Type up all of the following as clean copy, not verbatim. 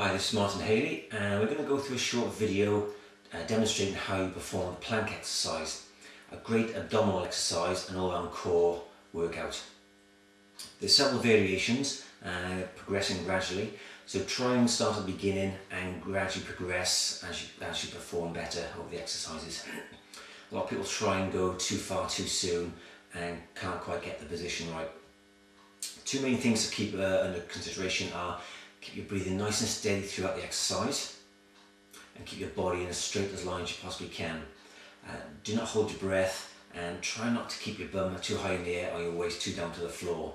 Hi, this is Martin Haley and we're going to go through a short video demonstrating how you perform the plank exercise, a great abdominal exercise and all-round core workout. There's several variations progressing gradually, so try and start at the beginning and gradually progress as you perform better over the exercises. A lot of people try and go too far too soon and can't quite get the position right. Two main things to keep under consideration are keep your breathing nice and steady throughout the exercise and keep your body in as straight as line as you possibly can. Do not hold your breath and try not to keep your bum too high in the air or your waist too down to the floor.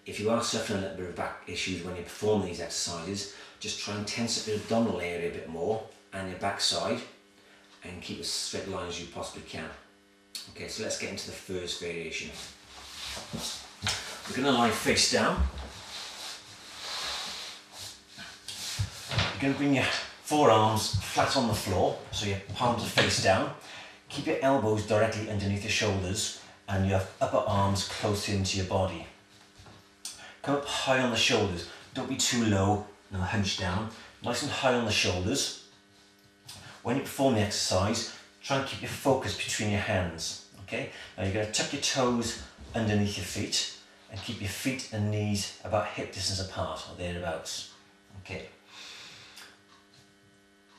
If you are suffering a little bit of back issues when you perform these exercises, just try and tense up your abdominal area a bit more and your backside and keep as straight line as you possibly can. Okay, so let's get into the first variation. We're going to lie face down. You're going to bring your forearms flat on the floor, so your palms are face down. Keep your elbows directly underneath your shoulders and your upper arms close into your body. Come up high on the shoulders, don't be too low, no hunch down, nice and high on the shoulders. When you perform the exercise, try and keep your focus between your hands. Okay? Now you're going to tuck your toes underneath your feet and keep your feet and knees about hip distance apart or thereabouts. Okay.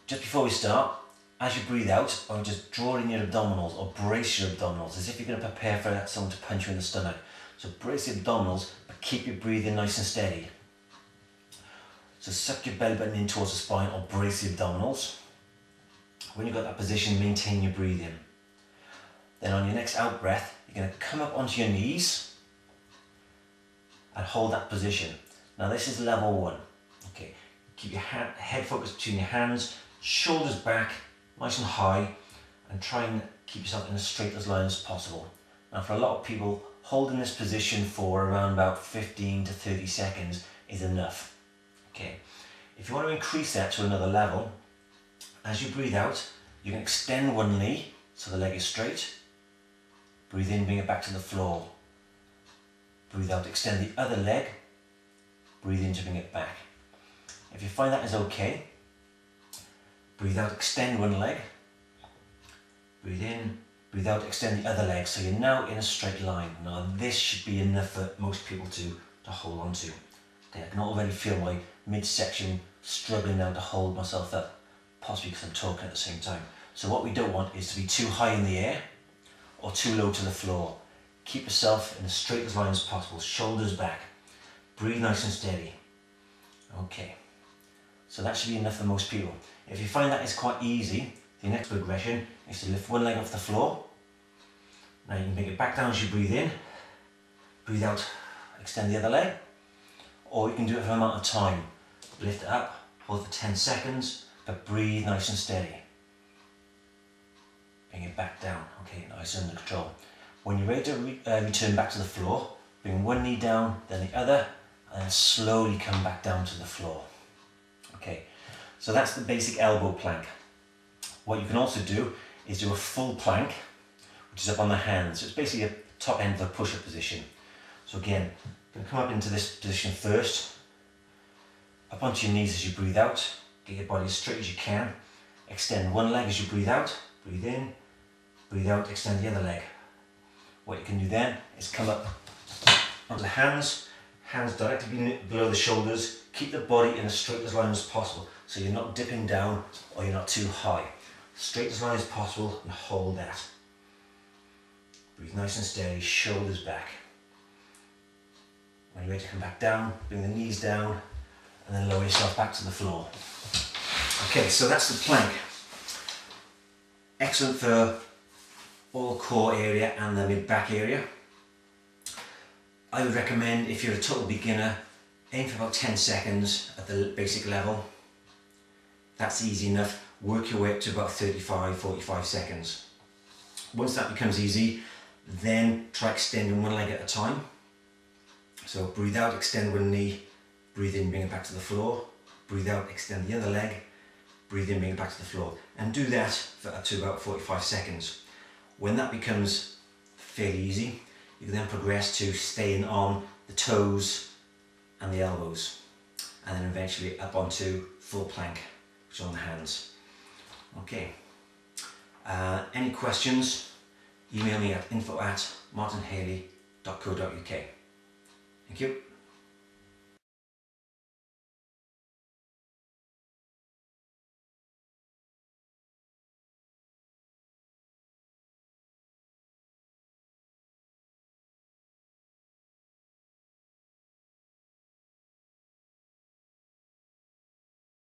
Just before we start, as you breathe out, I would just draw in your abdominals or brace your abdominals as if you're going to prepare for someone to punch you in the stomach. So brace the abdominals, but keep your breathing nice and steady. So suck your belly button in towards the spine or brace the abdominals. When you've got that position, maintain your breathing. Then on your next out breath, you're going to come up onto your knees and hold that position. Now this is level one. Okay, keep your head focused between your hands, shoulders back, nice and high, and try and keep yourself in as straight as line as possible. Now for a lot of people, holding this position for around about 15 to 30 seconds is enough. Okay, if you want to increase that to another level, as you breathe out, you can extend one knee so the leg is straight. Breathe in, bring it back to the floor. Breathe out, extend the other leg. Breathe in to bring it back. If you find that is okay, breathe out, extend one leg. Breathe in, breathe out, extend the other leg. So you're now in a straight line. Now this should be enough for most people to hold on to. Okay, I can already feel my midsection struggling now to hold myself up, possibly because I'm talking at the same time. So what we don't want is to be too high in the air or too low to the floor. Keep yourself in as straight as line as possible, shoulders back. Breathe nice and steady. Okay, so that should be enough for most people. If you find that is quite easy, the next progression is to lift one leg off the floor. Now you can bring it back down as you breathe in. Breathe out, extend the other leg. Or you can do it for an amount of time. Lift it up, hold for 10 seconds, but breathe nice and steady. Bring it back down, okay, nice and under control. When you're ready to return back to the floor, bring one knee down, then the other, and then slowly come back down to the floor. Okay, so that's the basic elbow plank. What you can also do is do a full plank, which is up on the hands. So it's basically a top end of a push-up position. So again, you're going to come up into this position first, up onto your knees as you breathe out, get your body as straight as you can, extend one leg as you breathe out, breathe in, breathe out, extend the other leg. What you can do then is come up onto the hands directly below the shoulders, keep the body in as straight as line as possible, so you're not dipping down or you're not too high. Straight as line as possible and hold that. Breathe nice and steady, shoulders back. When you're ready to come back down, bring the knees down and then lower yourself back to the floor. Okay, so that's the plank. Excellent for all core area and the mid-back area. I would recommend, if you're a total beginner, aim for about 10 seconds at the basic level. That's easy enough. Work your way up to about 35-45 seconds. Once that becomes easy, then try extending one leg at a time. So breathe out, extend one knee, breathe in, bring it back to the floor. Breathe out, extend the other leg, breathe in, bring it back to the floor. And do that for up to about 45 seconds. When that becomes fairly easy, you can then progress to staying on the toes and the elbows, and then eventually up onto full plank, which is on the hands. Okay. Any questions? Email me at info@martinhaley.co.uk. Thank you.